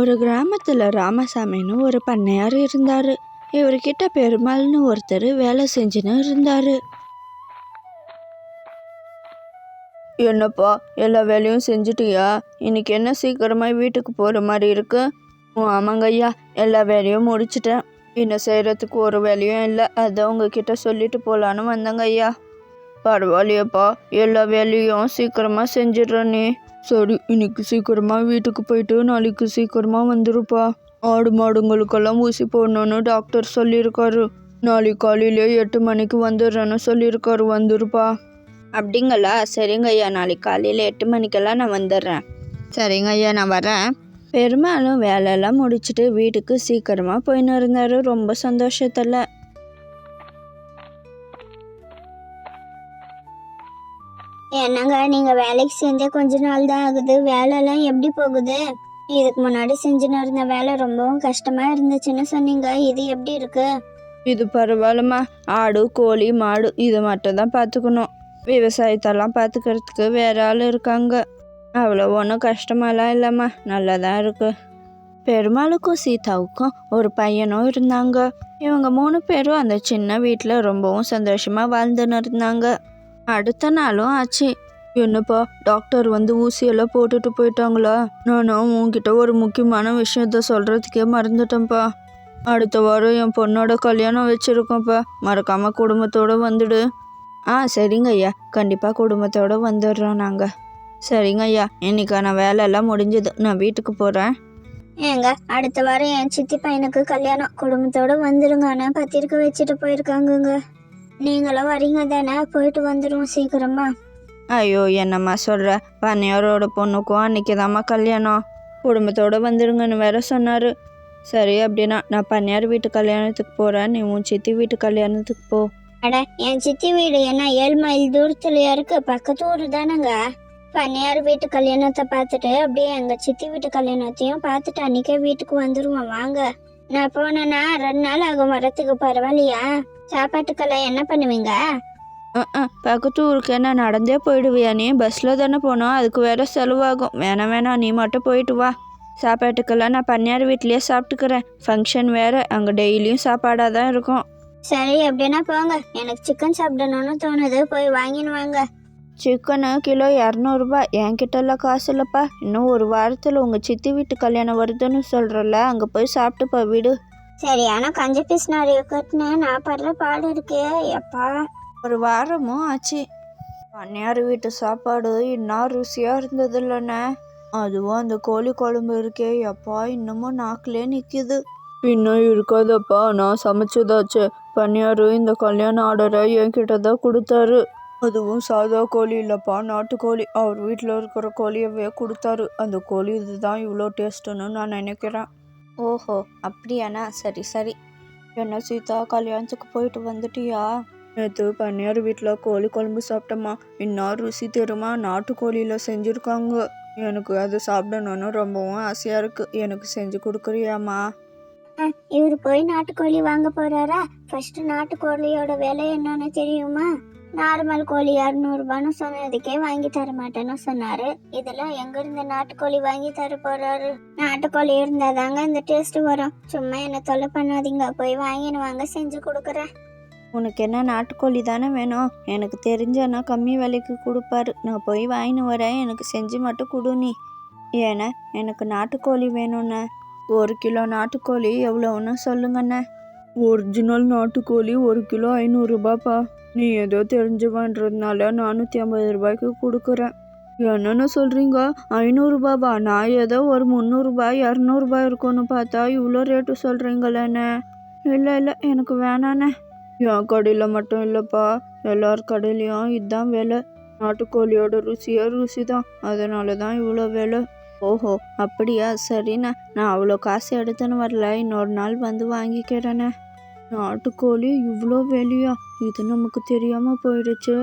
ஒரு கிராமத்துல ராமசாமின்னு ஒரு பண்ணையார் இருந்தாரு. இவர்கிட்ட பெருமாள்னு ஒருத்தர் வேலை செஞ்சுன்னு இருந்தாரு. என்னப்பா, எல்லா வேலையும் செஞ்சுட்டியா? இன்னைக்கு என்ன சீக்கிரமா வீட்டுக்கு போற மாதிரி இருக்கு? ஆமாங்க ஐயா, எல்லா வேலையும் முடிச்சிட்டேன். இன்னும் செய்யறதுக்கு ஒரு வேலையும் இல்லை. அதான் உங்ககிட்ட சொல்லிட்டு போலான்னு வந்தேங்க ஐயா. பரவாயில்லையப்பா, எல்லா வேலையும் சீக்கிரமா செஞ்சிடுற நீ. சரி, இன்னைக்கு சீக்கிரமா வீட்டுக்கு போயிட்டு நாளைக்கு சீக்கிரமா வந்துருப்பா. ஆடு மாடுங்களுக்கெல்லாம் ஊசி போடணும்னு டாக்டர் சொல்லியிருக்காரு. நாளைக்கு காலையிலே 8 மணிக்கு வந்துடுறேன்னு சொல்லியிருக்காரு. வந்துருப்பா. அப்படிங்களா? சரிங்க ஐயா, நாளைக்கு காலையில் 8 மணிக்கெல்லாம் நான் வந்துடுறேன். சரிங்க ஐயா, நான் வரேன். பெரும்பாலும் வேலையெல்லாம் முடிச்சுட்டு வீட்டுக்கு சீக்கிரமா போயின்னு இருந்தாரு, ரொம்ப சந்தோஷத்துல. என்னங்க, நீங்க வேலைக்கு செஞ்ச கொஞ்ச நாள் தான் ஆகுது, வேலையெல்லாம் எப்படி போகுது? இதுக்கு முன்னாடி செஞ்சுன்னு இருந்த வேலை ரொம்பவும் கஷ்டமா இருந்துச்சுன்னு சொன்னீங்க, இது எப்படி இருக்கு? இது பரவாயில்லம்மா. ஆடு கோழி மாடு இது மட்டும் தான் பார்த்துக்கணும். விவசாயத்தெல்லாம் பார்த்துக்கிறதுக்கு வேற ஆள் இருக்காங்க. அவ்வளோ ஒன்றும் கஷ்டமாலாம் இல்லைம்மா, நல்லா தான் இருக்கு. பெருமாளுக்கும் சீதாவுக்கும் ஒரு பையனும் இருந்தாங்க. இவங்க 3 பேரும் அந்த சின்ன வீட்டில் ரொம்பவும் சந்தோஷமா வாழ்ந்துன்னு இருந்தாங்க. அடுத்த நாளும் ஆச்சு. என்னப்பா, டாக்டர் வந்து ஊசியெல்லாம் போட்டுட்டு போயிட்டாங்களா? நானும் உன்கிட்ட ஒரு முக்கியமான விஷயத்த சொல்றதுக்கே மறந்துட்டேன்ப்பா. அடுத்த வாரம் என் பொண்ணோட கல்யாணம் வச்சிருக்கோம்ப்பா. மறக்காம குடும்பத்தோட வந்துடு. சரிங்க ஐயா, கண்டிப்பா குடும்பத்தோட வந்துடுறோம் நாங்க. சரிங்க ஐயா, இன்னைக்கான வேலையெல்லாம் முடிஞ்சது, நான் வீட்டுக்கு போறேன். ஏங்க, அடுத்த வாரம் என் சித்தி பையனுக்கு கல்யாணம், குடும்பத்தோட வந்துருங்கன்னு பத்திரிக்கை வச்சுட்டு போயிருக்காங்கங்க. நீங்களும் வரீங்க தானே? போயிட்டு வந்துடுவோம் சீக்கிரமா. ஐயோ, என்னம்மா சொல்ற? பண்ணையாரோட பொண்ணுக்கும் அன்னைக்கு தாம்மா கல்யாணம். குடும்பத்தோட வந்துருங்கன்னு வேற சொன்னாரு. சரி, அப்படின்னா நான் பண்ணையார் வீட்டு கல்யாணத்துக்கு போறேன், நீ உன் சித்தி வீட்டு கல்யாணத்துக்கு போ. அட, என் சித்தி வீடு என்ன 7 மைல் தூரத்துலயா இருக்கு? பக்கத்து ஊரு தானங்க. பண்ணையார் வீட்டு கல்யாணத்தை பார்த்துட்டு அப்படியே எங்க சித்தி வீட்டு கல்யாணத்தையும் பார்த்துட்டு அன்னைக்கே வீட்டுக்கு வந்துருவோம் வாங்க. நான் போனேன்னா 2 நாள் ஆகும் வரத்துக்கு, பரவாயில்லையா? சாப்பாட்டுக்கெல்லாம் என்ன பண்ணுவீங்க? பக்கத்து ஊருக்கு என்ன நடந்தே போயிடுவியா நீ? பஸ்ல தானே போனோம், அதுக்கு வேற செலவாகும். வேணாம், நீ மட்டும் போயிட்டு வா. சாப்பாட்டுக்கெல்லாம் நான் பண்ணையார் வீட்லயே சாப்பிட்டுக்கிறேன். ஃபங்க்ஷன் வேற, அங்கே டெய்லியும் சாப்பாடாக தான் இருக்கும். சரி, அப்படின்னா போங்க. எனக்கு சிக்கன் சாப்பிடணும்னு தோணுது, போய் வாங்கின்னு வாங்க. சிக்கனு கிலோ 200 என்கிட்டலாம் காசு இல்லைப்பா. இன்னும் ஒரு வாரத்தில் உங்கள் சித்தி வீட்டு கல்யாணம் வருதுன்னு சொல்கிறல்ல, அங்கே போய் சாப்பிட்டுப்பா வீடு. சரியான கஞ்ச பிஸ்னாரிய கட்டின நான் படுற பாடு இருக்கே எப்பா. ஒரு வாரமும் ஆச்சு. பண்ணையார் வீட்டு சாப்பாடு இன்னும் ருசியாக இருந்தது இல்லைண்ணே. அதுவும் அந்த கோழி குழம்பு இருக்கே எப்பா, இன்னமும் நாக்கிலே நிற்கிது. இன்னும் இருக்காதப்பா, நான் சமைச்சதாச்சு. பண்ணையார் இந்த கல்யாண ஆர்டரை என்கிட்ட தான் கொடுத்தாரு. அதுவும் சாதா கோழி இல்லைப்பா, நாட்டுக்கோழி. அவர் வீட்டில் இருக்கிற கோழியவே கொடுத்தாரு. அந்த கோழி இதுதான் இவ்வளோ டேஸ்ட்டுன்னு நான் நினைக்கிறேன். ஓஹோ, அப்படியாண்ணா? சரி. என்ன சீதா, கல்யாணத்துக்கு போயிட்டு வந்துட்டியா? நேற்று பண்ணையார் வீட்டில் கோழி குழம்பு சாப்பிட்டோம்மா. இன்னும் ருசி தெரியுமா? நாட்டுக்கோழியில் செஞ்சுருக்காங்க. எனக்கு அது சாப்பிடணுன்னு ரொம்பவும் ஆசையாக இருக்குது. எனக்கு செஞ்சு கொடுக்குறியாம்மா? இவர் போய் நாட்டுக்கோழி வாங்க போறாரா? ஃபர்ஸ்ட் நாட்டுக்கோழியோட விலை என்னன்னு தெரியுமா? நார்மல் கோழி 200 ரூபான்னு சொன்னதுக்கே வாங்கி தர மாட்டேன்னு சொன்னாரு. இதுல எங்க இருந்து நாட்டுக்கோழி வாங்கி தர போறாரு? நாட்டுக்கோழி இருந்தாதாங்க இந்த டேஸ்ட் வரும். சும்மா என்ன தொல்லை பண்ணாதீங்க, போய் வாங்கின்னு வாங்க, செஞ்சு கொடுக்குறேன். உனக்கு என்ன நாட்டுக்கோழி தானே வேணும்? எனக்கு தெரிஞ்சனா கம்மி விலைக்கு கொடுப்பாரு. நான் போய் வாங்கின்னு வரேன், எனக்கு செஞ்சு மட்டும் கொடு நீ. ஏன்னா எனக்கு நாட்டுக்கோழி வேணும்ண்ணே. 1 கிலோ நாட்டுக்கோழி எவ்வளோன்னு சொல்லுங்கண்ணே. ஒரிஜினல் நாட்டுக்கோழி 1 கிலோ 500 ரூபாப்பா. நீ ஏதோ தெரிஞ்சுவான்றதுனால 450 ரூபாய்க்கு கொடுக்குறேன். என்னென்னு சொல்கிறீங்க? 500 ரூபாவா? நான் ஏதோ ஒரு 300 ரூபாய் 200 ரூபாய் இருக்கும்னு பார்த்தா இவ்வளோ ரேட்டு சொல்கிறீங்களேண்ணே. இல்லை, எனக்கு வேணாண்ணே. என் கடையில் மட்டும் இல்லைப்பா, எல்லார் கடையிலையும் இதுதான் விலை. நாட்டுக்கோழியோட ருசி தான், அதனால தான் இவ்வளோ விலை. ஓஹோ, அப்படியா? சரிண்ணா, நான் அவ்வளோ காசு எடுத்துன்னு வரல, இன்னொரு நாள் வந்து வாங்கிக்கிறேண்ணே. நாட்டுக்கோழி இவ்வளோ விலையா? இது நமக்கு தெரியாமல் போயிடுச்சு.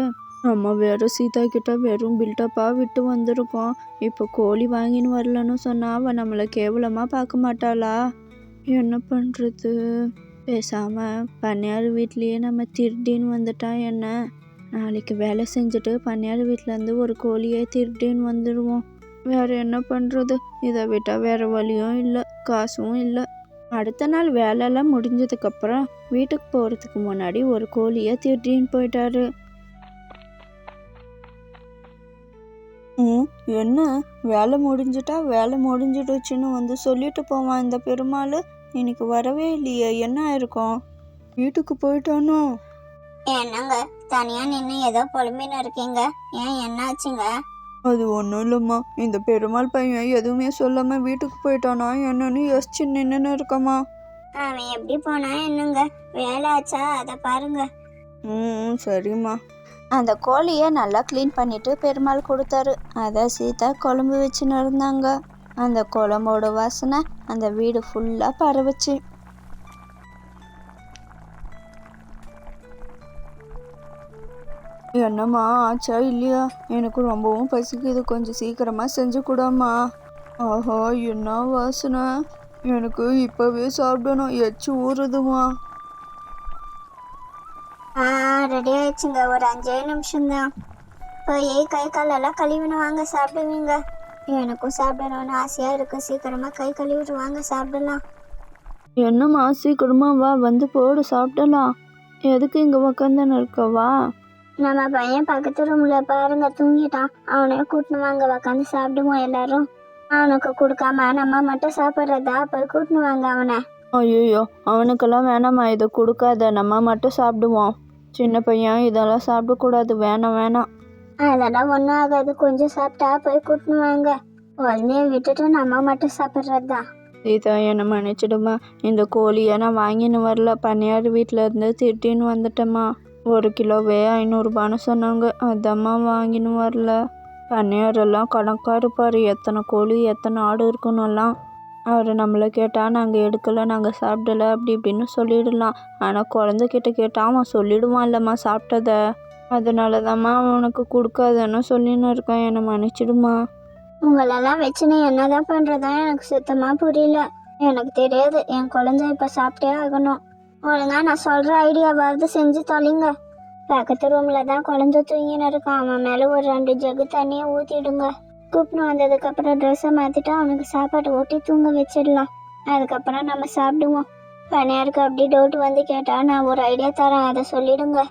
நம்ம வேற சீதா கிட்ட வெறும் பில்டப்பாக விட்டு வந்திருக்கோம். இப்போ கோழி வாங்கின்னு வரலன்னு சொன்னால் அவள் நம்மளை கேவலமாக பார்க்க மாட்டாளா? என்ன பண்ணுறது? பேசாமல் பண்ணையார் வீட்லேயே நம்ம திருடின்னு வந்துட்டா என்ன? நாளைக்கு வேலை செஞ்சுட்டு பண்ணையார் வீட்டிலேருந்து ஒரு கோழியை திருடின்னு வந்துடுவோம். வேற என்ன பண்ணுறது, இதை விட்டால் வேற வழியும் இல்லை, காசும் இல்லை. அடுத்த நாள் வேலையெல்லாம் முடிஞ்சதுக்கப்புறம் வீட்டுக்கு போகிறதுக்கு முன்னாடி ஒரு கோழியை திருடின்னு போயிட்டாரு. என்ன வேலை முடிஞ்சிட்டா வேலை முடிஞ்சிடுச்சுன்னு வந்து சொல்லிட்டு போவான் இந்த பெருமாள், இன்னைக்கு வரவே இல்லையே, என்ன ஆயிருக்கும்? வீட்டுக்கு போயிட்டானோ? என்னங்க தனியா நின்று ஏதோ புலம்பின்னு இருக்கீங்க, ஏன் என்னாச்சுங்க? அது ஒன்றும் இல்லைம்மா, இந்த பெருமாள் பையன் எதுவுமே சொல்லாமல் வீட்டுக்கு போயிட்டானா என்னன்னு யோசிச்சு நின்றுன்னு இருக்கம்மா. அவன் எப்படி போனா என்னங்க, வேலை ஆச்சா அதை பாருங்க. சரிம்மா. அந்த கோழியை நல்லா க்ளீன் பண்ணிட்டு பெருமாள் கொடுத்தாரு. அதை சீதா குழம்பு வச்சுன்னு இருந்தாங்க. அந்த குழம்போட வாசனை அந்த வீடு ஃபுல்லாக பரவுச்சு. என்னம்மா ஆச்சா இல்லையா? எனக்கு ரொம்பவும் பசிக்குது, கொஞ்சம் சீக்கிரமாக செஞ்சு கூடம்மா. ஆஹா, என்ன வாசனை, எனக்கு இப்போவே சாப்பிடணும், எச்சு ஊறுதுமா. ரெடி ஆயிடுச்சுங்க, ஒரு 5 நிமிஷம்தான். போய் கை காலெல்லாம் கழுவினு வாங்க, சாப்பிடுவீங்க. எனக்கும் சாப்பிடணும்னு ஆசையாக இருக்கு, சீக்கிரமாக கை கழுவிட்டு வாங்க, சாப்பிடலாம். என்னம்மா சீக்கிரமா வா, வந்து போடு சாப்பிடலாம். எதுக்கு இங்கே உக்காந்துன்னு இருக்கவா? நம்ம பையன் பக்கத்து ரூம்ல பாருங்க தூங்கிட்டான், அவனையே கூட்டினு வாங்க, உக்காந்து சாப்பிடுவோம் எல்லாரும். அவனுக்கு கொடுக்காம நம்ம மட்டும் சாப்பிட்றதா, போய் கூட்டினு வாங்க அவனை. ஐயோ, அவனுக்கெல்லாம் வேணாம்மா, இதை கொடுக்காத, நம்ம மட்டும் சாப்பிடுவோம். சின்ன பையன் இதெல்லாம் சாப்பிடக்கூடாது, வேணாம் வேணாம். அதெல்லாம் ஒன்றும் ஆகாது, கொஞ்சம் சாப்பிட்டா போய் கூட்டினு வாங்க. குழந்தைய விட்டுட்டு நம்ம மட்டும் சாப்பிட்றதா. சீதா, என்னை மன்னிச்சிடுமா, இந்த கோழியை நான் வாங்கின்னு வரல, பண்ணையார் வீட்டில் இருந்து திட்டின்னு வந்துட்டேம்மா. 1 கிலோவே 500 ரூபான்னு சொன்னாங்க, அதம்மா வாங்கின்னு வரல. பண்ணையாரெல்லாம் கணக்காக இருப்பார், எத்தனை கோழி எத்தனை ஆடு இருக்குன்னெல்லாம். அவர் நம்மளை கேட்டால் நாங்கள் எடுக்கலை, நாங்கள் சாப்பிடலை, அப்படி இப்படின்னு சொல்லிடலாம். ஆனால் குழந்தைகிட்ட கேட்டால் அவன் சொல்லிடுவான் இல்லைம்மா சாப்பிட்டத. அதனால தான்மா அவனுக்கு கொடுக்காதன்னு சொல்லின்னு இருக்கேன், என்னை மன்னிச்சிடுமா. உங்களெல்லாம் வச்சுன்னு என்னதான் பண்ணுறதா எனக்கு சுத்தமாக புரியல. எனக்கு தெரியாது, என் குழந்தை இப்போ சாப்பிட்டே ஆகணும். ஒழுங்கா நான் சொல்கிற ஐடியாவாவது செஞ்சு தொலைங்க. பக்கத்து ரூமில் தான் குழந்தை தூங்கின்னு இருக்கான், அவன் மேலே ஒரு 2 ஜக்கு தண்ணியை ஊற்றிடுங்க. கூப்பிட்டு வந்ததுக்கப்புறம் ட்ரெஸ்ஸை மாற்றிட்டு அவனுக்கு சாப்பாடு ஊட்டி தூங்க வச்சிடலாம். அதுக்கப்புறம் நம்ம சாப்பிடுவோம். பணியாருக்கு அப்படி டவுட் வந்து கேட்டால் நான் ஒரு ஐடியா தரேன், அதை சொல்லிடுங்க.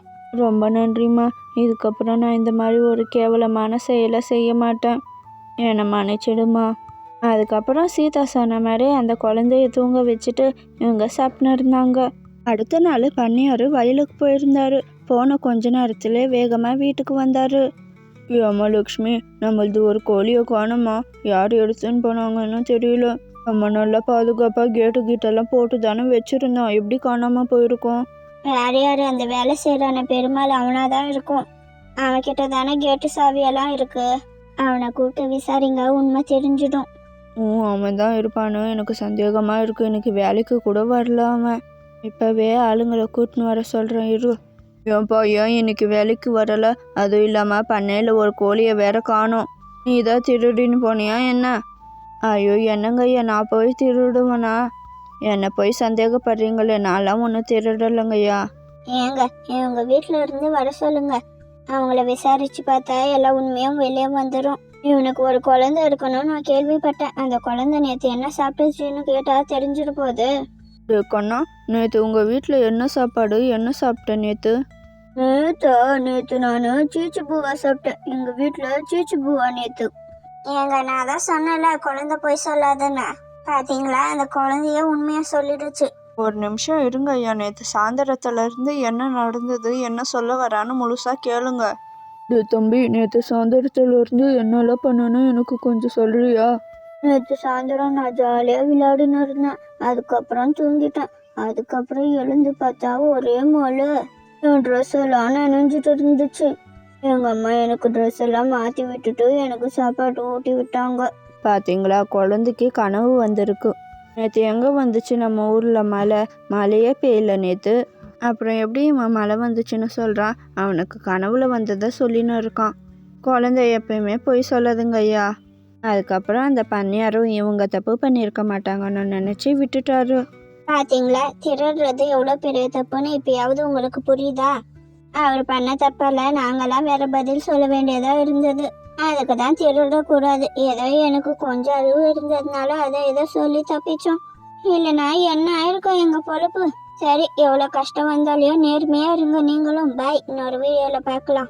ரொம்ப நன்றிம்மா, இதுக்கப்புறம் நான் இந்த மாதிரி ஒரு கேவலமான செயலை செய்ய மாட்டேன், என்னை மன்னிச்சிடுமா. அதுக்கப்புறம் சீதா சொன்ன மாதிரி அந்த குழந்தைய தூங்க வச்சுட்டு இவங்க சாப்பிட்டு இருந்தாங்க. அடுத்த நாள் பண்ணையார் வயலுக்கு போயிருந்தாரு. போன கொஞ்ச நேரத்துல வேகமாக வீட்டுக்கு வந்தார். அம்மா லக்ஷ்மி, நம்மளது ஒரு கோழியை காணுமா, யார் எடுத்துன்னு போனாங்கன்னு தெரியல. நம்ம நல்லா பாதுகாப்பாக கேட்டு கிட்டெல்லாம் போட்டு தானே வச்சுருந்தோம், எப்படி காணாமல் போயிருக்கோம்? வேற யார், அந்த வேலை செய்கிறான பெருமாள் அவனாக தான் இருக்கும். அவன்கிட்ட தானே கேட்டு சாவியெல்லாம் இருக்கு. அவனை கூப்பிட்டு விசாரிங்க, உண்மை தெரிஞ்சிடும். அவன் தான் இருப்பான்னு எனக்கு சந்தேகமாக இருக்குது. இன்னைக்கு வேலைக்கு கூட வரல அவன். இப்போவே ஆளுங்களை கூட்டின்னு வர சொல்கிறேன் இரு. ஏன்பா, ஏன் இன்னைக்கு வேலைக்கு வரலை? அதுவும் இல்லாமல் பண்ணையில் ஒரு கோழியை வேற காணோம். நீ தான் திருடின்னு போனியா என்ன? ஐயோ, என்னங்க ஐயா, நான் போய் திருடுவேனா? என்னை போய் சந்தேகப்படுறீங்களே, நான்லாம் ஒன்றும் திருடலைங்கய்யா. ஏங்க இவங்க வீட்டில் இருந்து வர சொல்லுங்க, அவங்கள விசாரிச்சு பார்த்தா எல்லா உண்மையும் வெளியே வந்துடும். இவனுக்கு ஒரு குழந்தை இருக்கணும்னு நான் கேள்விப்பட்டேன். அந்த குழந்தை நேற்று என்ன சாப்பிட்டுச்சுன்னு கேட்டால் தெரிஞ்சிட போகுது. கண்ணா, நேற்று உங்கள் வீட்டில் என்ன சாப்பாடு, என்ன சாப்பிட்டேன் நேற்று? நேற்று நான் சீச்சு பூவா சாப்பிட்டேன். எங்கள் வீட்டில் சீச்சு பூவா நேற்று. ஏங்க நான் தான் சொன்னல, குழந்தை போய் சொல்லாதுன்னு. பார்த்தீங்களா, அந்த குழந்தைய உண்மையாக சொல்லிடுச்சு. ஒரு நிமிஷம் இருங்க ஐயா, நேற்று சாயந்தரத்துலேருந்து என்ன நடந்தது, என்ன சொல்ல வரான்னு முழுசாக கேளுங்க. தம்பி, நேற்று சாயந்தரத்துலேருந்து என்னெல்லாம் பண்ணணும்னு எனக்கு கொஞ்சம் சொல்கிறியா? நேற்று சாயந்தரம் நான் ஜாலியாக விளையாடின்னு இருந்தேன், அதுக்கப்புறம் தூங்கிட்டேன். அதுக்கப்புறம் எழுந்து பார்த்தா ஒரே மழை. என் ட்ரெஸ் எல்லாம் நனைஞ்சிட்டு இருந்துச்சு. எங்கள் அம்மா எனக்கு ட்ரெஸ் எல்லாம் மாற்றி விட்டுட்டு எனக்கு சாப்பாடு ஊட்டி விட்டாங்க. பார்த்தீங்களா, குழந்தைக்கு கனவு வந்திருக்கு. நேற்று எங்கே வந்துச்சு நம்ம ஊரில் மழையே பெய்யல நேற்று. அப்புறம் எப்படி இவன் மழை வந்துச்சுன்னு சொல்கிறான்? அவனுக்கு கனவுல வந்ததை சொல்லின்னு இருக்கான். குழந்தை எப்பயுமே போய் சொல்லாதுங்க ஐயா. அதுக்கப்புறம் அந்த பண்ணையாரும் இவங்க தப்பு பண்ணியிருக்க மாட்டாங்கன்னு நினச்சி விட்டுட்டாரு. பார்த்தீங்களா, திருடுறது எவ்வளோ பெரிய தப்புன்னு இப்பயாவது உங்களுக்கு புரியுதா? அவர் பண்ண தப்பால நாங்களாம் வேற பதில் சொல்ல வேண்டியதாக இருந்தது. அதுக்கு தான் திருடக்கூடாது. ஏதோ எனக்கு கொஞ்சம் அறிவு இருந்ததுனால அதை ஏதோ சொல்லி தப்பிச்சோம். இல்லைனா என்ன ஆயிருக்கும் எங்க பொழப்பு. சரி, எவ்வளோ கஷ்டம் வந்தாலையும் நேர்மையா இருங்க நீங்களும். பாய், இன்னொரு வீடியோல பார்க்கலாம்.